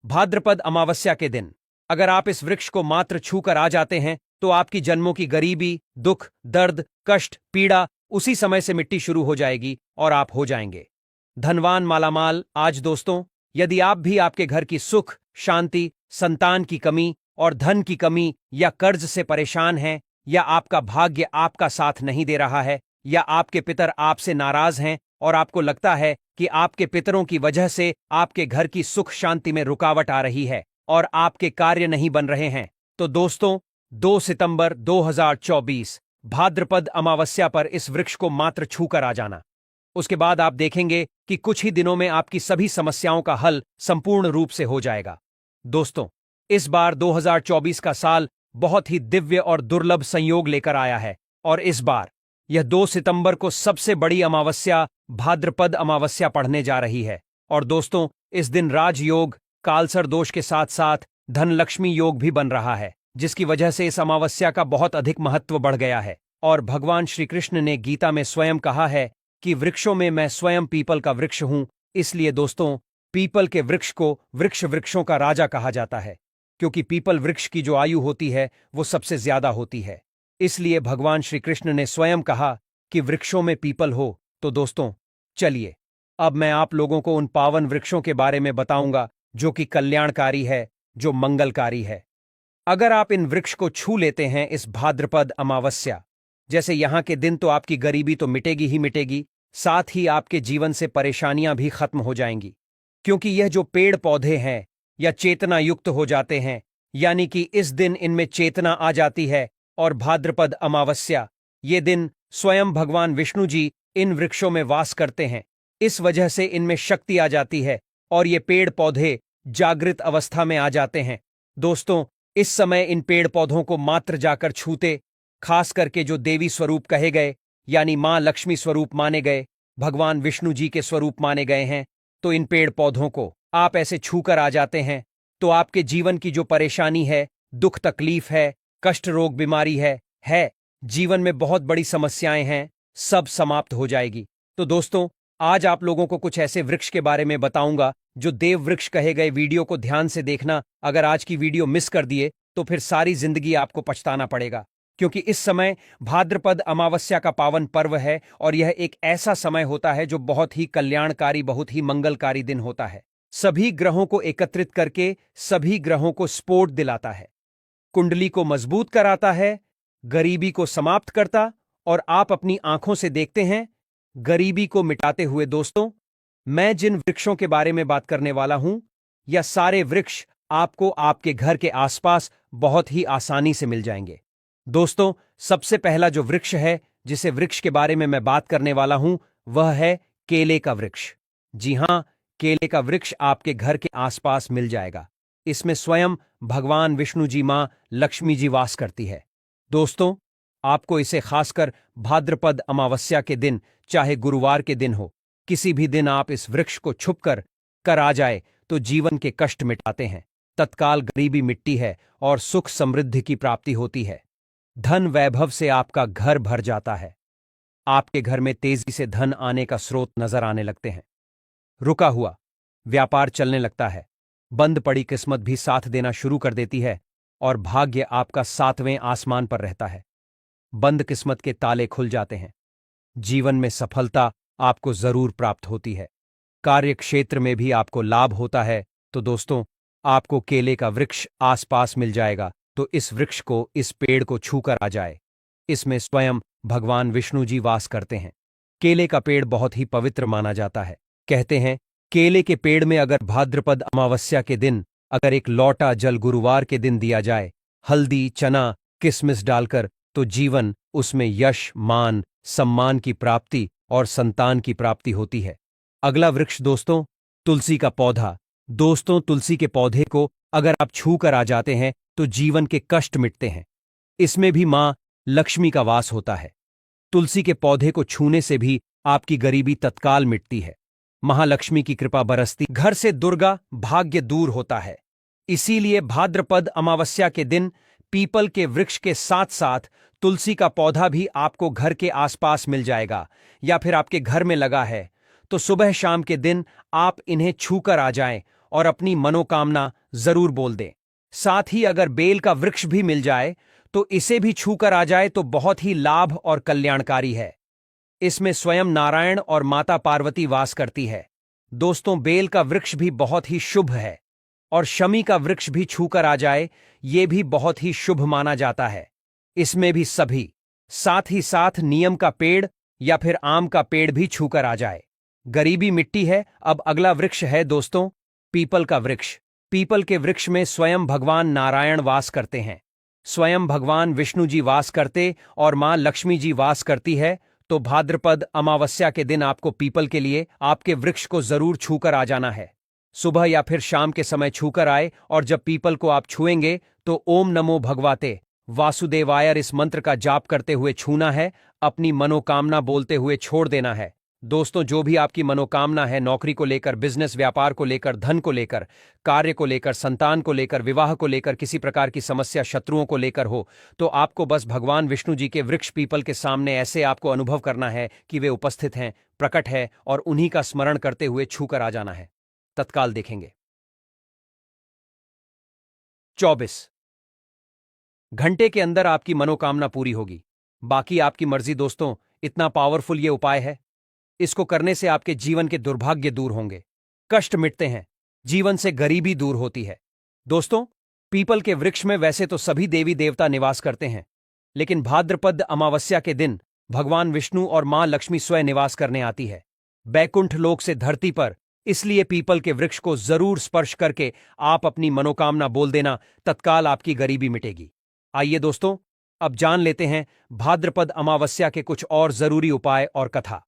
भाद्रपद अमावस्या के दिन अगर आप इस वृक्ष को मात्र छूकर आ जाते हैं तो आपकी जन्मों की गरीबी, दुख, दर्द, कष्ट, पीड़ा उसी समय से मिट्टी शुरू हो जाएगी और आप हो जाएंगे धनवान, मालामाल। आज दोस्तों, यदि आप भी आपके घर की सुख, शांति, संतान की कमी और धन की कमी या कर्ज से परेशान हैं, या आपका भाग्य आपका साथ नहीं दे रहा है, या आपके पितर आपसे नाराज हैं और आपको लगता है कि आपके पितरों की वजह से आपके घर की सुख शांति में रुकावट आ रही है और आपके कार्य नहीं बन रहे हैं, तो दोस्तों 2 सितंबर 2024 भाद्रपद अमावस्या पर इस वृक्ष को मात्र छूकर आ जाना। उसके बाद आप देखेंगे कि कुछ ही दिनों में आपकी सभी समस्याओं का हल संपूर्ण रूप से हो जाएगा। दोस्तों, इस बार 2024 का साल बहुत ही दिव्य और दुर्लभ संयोग लेकर आया है और इस बार यह 2 सितंबर को सबसे बड़ी अमावस्या भाद्रपद अमावस्या पड़ने जा रही है। और दोस्तों, इस दिन राजयोग, कालसर दोष के साथ साथ धनलक्ष्मी योग भी बन रहा है, जिसकी वजह से इस अमावस्या का बहुत अधिक महत्व बढ़ गया है। और भगवान श्री कृष्ण ने गीता में स्वयं कहा है कि वृक्षों में मैं स्वयं पीपल का वृक्ष हूं। इसलिए दोस्तों, पीपल के वृक्ष को वृक्षों का राजा कहा जाता है, क्योंकि पीपल वृक्ष की जो आयु होती है वो सबसे ज्यादा होती है। इसलिए भगवान श्री कृष्ण ने स्वयं कहा कि वृक्षों में पीपल हो। तो दोस्तों, चलिए अब मैं आप लोगों को उन पावन वृक्षों के बारे में बताऊंगा जो कि कल्याणकारी है, जो मंगलकारी है। अगर आप इन वृक्ष को छू लेते हैं इस भाद्रपद अमावस्या, जैसे यहां के दिन, तो आपकी गरीबी तो मिटेगी ही मिटेगी, साथ ही आपके जीवन से परेशानियां भी खत्म हो जाएंगी। क्योंकि यह जो पेड़ पौधे हैं या चेतना युक्त हो जाते हैं, यानी कि इस दिन इनमें चेतना आ जाती है। और भाद्रपद अमावस्या, ये दिन स्वयं भगवान विष्णु जी इन वृक्षों में वास करते हैं। इस वजह से इनमें शक्ति आ जाती है और ये पेड़ पौधे जागृत अवस्था में आ जाते हैं। दोस्तों, इस समय इन पेड़ पौधों को मात्र जाकर छूते, खास करके जो देवी स्वरूप कहे गए, यानी मां लक्ष्मी स्वरूप माने गए, भगवान विष्णु जी के स्वरूप माने गए हैं, तो इन पेड़ पौधों को आप ऐसे छूकर आ जाते हैं तो आपके जीवन की जो परेशानी है, दुख तकलीफ है, कष्ट रोग बीमारी है, जीवन में बहुत बड़ी समस्याएं हैं, सब समाप्त हो जाएगी। तो दोस्तों, आज आप लोगों को कुछ ऐसे वृक्ष के बारे में बताऊंगा जो देव वृक्ष कहे गए। वीडियो को ध्यान से देखना। अगर आज की वीडियो मिस कर दिए तो फिर सारी जिंदगी आपको पछताना पड़ेगा, क्योंकि इस समय भाद्रपद अमावस्या का पावन पर्व है और यह एक ऐसा समय होता है जो बहुत ही कल्याणकारी, बहुत ही मंगलकारी दिन होता है। सभी ग्रहों को एकत्रित करके सभी ग्रहों को सपोर्ट दिलाता है, कुंडली को मजबूत कराता है, गरीबी को समाप्त करता, और आप अपनी आंखों से देखते हैं गरीबी को मिटाते हुए। दोस्तों, मैं जिन वृक्षों के बारे में बात करने वाला हूं, यह सारे वृक्ष आपको आपके घर के आसपास बहुत ही आसानी से मिल जाएंगे। दोस्तों, सबसे पहला जो वृक्ष है, जिसे वृक्ष के बारे में मैं बात करने वाला हूं, वह है केले का वृक्ष। जी हां, केले का वृक्ष आपके घर के आसपास मिल जाएगा। इसमें स्वयं भगवान विष्णु जी, मां लक्ष्मी जी वास करती है। दोस्तों, आपको इसे खासकर भाद्रपद अमावस्या के दिन, चाहे गुरुवार के दिन हो, किसी भी दिन आप इस वृक्ष को छुपकर कर आ जाए तो जीवन के कष्ट मिटाते हैं, तत्काल गरीबी मिटती है और सुख समृद्धि की प्राप्ति होती है। धन वैभव से आपका घर भर जाता है। आपके घर में तेजी से धन आने का स्रोत नजर आने लगते हैं। रुका हुआ व्यापार चलने लगता है। बंद पड़ी किस्मत भी साथ देना शुरू कर देती है और भाग्य आपका 7वें आसमान पर रहता है। बंद किस्मत के ताले खुल जाते हैं। जीवन में सफलता आपको जरूर प्राप्त होती है। कार्य क्षेत्र में भी आपको लाभ होता है। तो दोस्तों, आपको केले का वृक्ष आसपास मिल जाएगा, तो इस वृक्ष को, इस पेड़ को छूकर आ जाए। इसमें स्वयं भगवान विष्णु जी वास करते हैं। केले का पेड़ बहुत ही पवित्र माना जाता है। कहते हैं, केले के पेड़ में अगर भाद्रपद अमावस्या के दिन अगर एक लौटा जल गुरुवार के दिन दिया जाए, हल्दी, चना, किशमिश डालकर, तो जीवन उसमें यश, मान, सम्मान की प्राप्ति और संतान की प्राप्ति होती है। अगला वृक्ष दोस्तों, तुलसी का पौधा। दोस्तों, तुलसी के पौधे को अगर आप छू कर आ जाते हैं तो जीवन के कष्ट मिटते हैं। इसमें भी मां लक्ष्मी का वास होता है। तुलसी के पौधे को छूने से भी आपकी गरीबी तत्काल मिटती है, महालक्ष्मी की कृपा बरसती, घर से दुर्गा भाग्य दूर होता है। इसीलिए भाद्रपद अमावस्या के दिन पीपल के वृक्ष के साथ साथ तुलसी का पौधा भी आपको घर के आसपास मिल जाएगा, या फिर आपके घर में लगा है तो सुबह शाम के दिन आप इन्हें छूकर आ जाएं और अपनी मनोकामना जरूर बोल दें। साथ ही अगर बेल का वृक्ष भी मिल जाए तो इसे भी छूकर आ जाए तो बहुत ही लाभ और कल्याणकारी है। इसमें स्वयं नारायण और माता पार्वती वास करती है। दोस्तों, बेल का वृक्ष भी बहुत ही शुभ है और शमी का वृक्ष भी छूकर आ जाए ये भी बहुत ही शुभ माना जाता है। इसमें भी सभी, साथ ही साथ नीम का पेड़ या फिर आम का पेड़ भी छूकर आ जाए। गरीबी मिट्टी है। अब अगला वृक्ष है दोस्तों पीपल का वृक्ष। पीपल के वृक्ष में स्वयं भगवान नारायण वास करते हैं, स्वयं भगवान विष्णु जी वास करते और मां लक्ष्मी जी वास करती है। तो भाद्रपद अमावस्या के दिन आपको पीपल के लिए आपके वृक्ष को जरूर छूकर आ जाना है। सुबह या फिर शाम के समय छूकर आए और जब पीपल को आप छुएंगे तो ओम नमो भगवते वासुदेवायर इस मंत्र का जाप करते हुए छूना है, अपनी मनोकामना बोलते हुए छोड़ देना है। दोस्तों, जो भी आपकी मनोकामना है, नौकरी को लेकर, बिजनेस व्यापार को लेकर, धन को लेकर, कार्य को लेकर, संतान को लेकर, विवाह को लेकर, किसी प्रकार की समस्या शत्रुओं को लेकर हो, तो आपको बस भगवान विष्णु जी के वृक्ष पीपल के सामने ऐसे आपको अनुभव करना है कि वे उपस्थित हैं, प्रकट है, और उन्हीं का स्मरण करते हुए छूकर आ जाना है। तत्काल देखेंगे। 24 घंटे के अंदर आपकी मनोकामना पूरी होगी। बाकी आपकी मर्जी दोस्तों, इतना पावरफुल ये उपाय है। इसको करने से आपके जीवन के दुर्भाग्य दूर होंगे, कष्ट मिटते हैं, जीवन से गरीबी दूर होती है। दोस्तों, पीपल के वृक्ष में वैसे तो सभी देवी देवता निवास करते हैं, लेकिन भाद्रपद अमावस्या के दिन भगवान विष्णु और मां लक्ष्मी स्वयं निवास करने आती है बैकुंठ लोक से धरती पर। इसलिए पीपल के वृक्ष को जरूर स्पर्श करके आप अपनी मनोकामना बोल देना, तत्काल आपकी गरीबी मिटेगी। आइए दोस्तों, अब जान लेते हैं भाद्रपद अमावस्या के कुछ और जरूरी उपाय और कथा।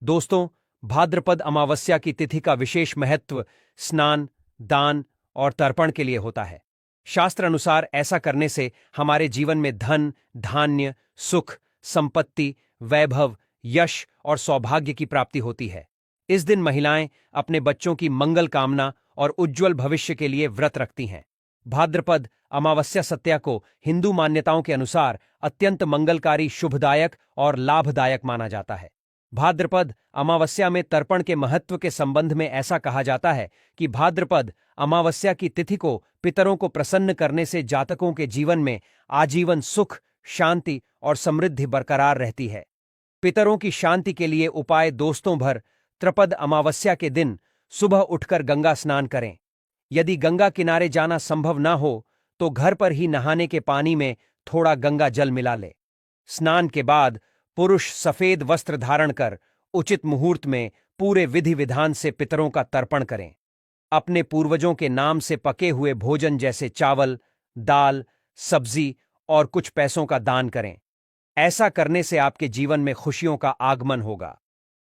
दोस्तों, भाद्रपद अमावस्या की तिथि का विशेष महत्व स्नान, दान और तर्पण के लिए होता है। शास्त्र अनुसार ऐसा करने से हमारे जीवन में धन, धान्य, सुख, संपत्ति, वैभव, यश और सौभाग्य की प्राप्ति होती है। इस दिन महिलाएं अपने बच्चों की मंगल कामना और उज्ज्वल भविष्य के लिए व्रत रखती हैं। भाद्रपद अमावस्या सत्या को हिंदू मान्यताओं के अनुसार अत्यंत मंगलकारी, शुभदायक और लाभदायक माना जाता है। भाद्रपद अमावस्या में तर्पण के महत्व के संबंध में ऐसा कहा जाता है कि भाद्रपद अमावस्या की तिथि को पितरों को प्रसन्न करने से जातकों के जीवन में आजीवन सुख, शांति और समृद्धि बरकरार रहती है। पितरों की शांति के लिए उपाय दोस्तों, भर त्रपद अमावस्या के दिन सुबह उठकर गंगा स्नान करें। यदि गंगा किनारे जाना संभव ना हो तो घर पर ही नहाने के पानी में थोड़ा गंगा जल मिला ले। स्नान के बाद पुरुष सफेद वस्त्र धारण कर उचित मुहूर्त में पूरे विधि विधान से पितरों का तर्पण करें। अपने पूर्वजों के नाम से पके हुए भोजन जैसे चावल, दाल, सब्जी और कुछ पैसों का दान करें। ऐसा करने से आपके जीवन में खुशियों का आगमन होगा।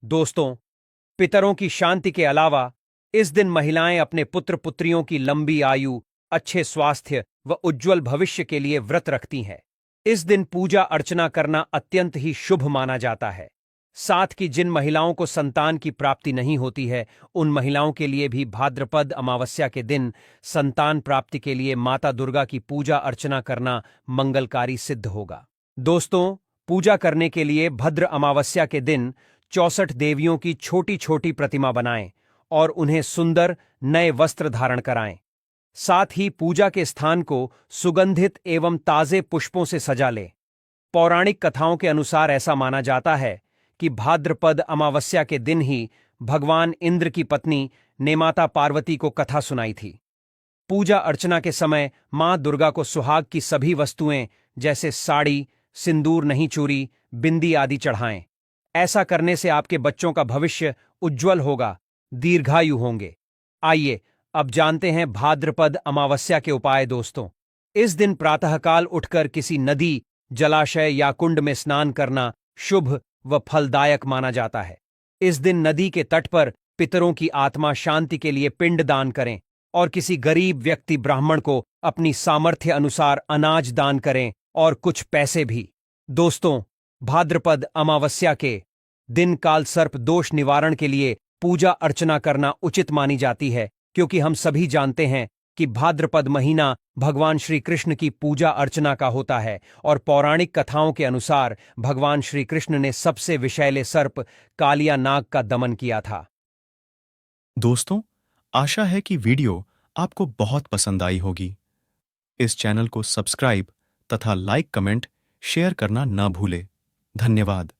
दोस्तों, पितरों की शांति के अलावा इस दिन महिलाएं अपने पुत्र पुत्रियों की लंबी आयु, अच्छे स्वास्थ्य व उज्ज्वल भविष्य के लिए व्रत रखती हैं। इस दिन पूजा अर्चना करना अत्यंत ही शुभ माना जाता है। साथ ही जिन महिलाओं को संतान की प्राप्ति नहीं होती है, उन महिलाओं के लिए भी भाद्रपद अमावस्या के दिन संतान प्राप्ति के लिए माता दुर्गा की पूजा अर्चना करना मंगलकारी सिद्ध होगा। दोस्तों, पूजा करने के लिए भद्र अमावस्या के दिन 64 देवियों की छोटी छोटी प्रतिमा बनाएं और उन्हें सुंदर नए वस्त्र धारण कराएं। साथ ही पूजा के स्थान को सुगंधित एवं ताजे पुष्पों से सजा लें। पौराणिक कथाओं के अनुसार ऐसा माना जाता है कि भाद्रपद अमावस्या के दिन ही भगवान इंद्र की पत्नी ने माता पार्वती को कथा सुनाई थी। पूजा अर्चना के समय मां दुर्गा को सुहाग की सभी वस्तुएं जैसे साड़ी, सिंदूर नहीं चूरी, बिंदी आदि चढ़ाएं। ऐसा करने से आपके बच्चों का भविष्य उज्ज्वल होगा, दीर्घायु होंगे। आइए अब जानते हैं भाद्रपद अमावस्या के उपाय। दोस्तों, इस दिन प्रातःकाल उठकर किसी नदी, जलाशय या कुंड में स्नान करना शुभ व फलदायक माना जाता है। इस दिन नदी के तट पर पितरों की आत्मा शांति के लिए पिंड दान करें और किसी गरीब व्यक्ति ब्राह्मण को अपनी सामर्थ्य अनुसार अनाज दान करें और कुछ पैसे भी। दोस्तों, भाद्रपद अमावस्या के दिन काल सर्प दोष निवारण के लिए पूजा अर्चना करना उचित मानी जाती है, क्योंकि हम सभी जानते हैं कि भाद्रपद महीना भगवान श्री कृष्ण की पूजा अर्चना का होता है और पौराणिक कथाओं के अनुसार भगवान श्री कृष्ण ने सबसे विषैले सर्प कालिया नाग का दमन किया था। दोस्तों, आशा है कि वीडियो आपको बहुत पसंद आई होगी। इस चैनल को सब्सक्राइब तथा लाइक, कमेंट, शेयर करना न भूले। धन्यवाद।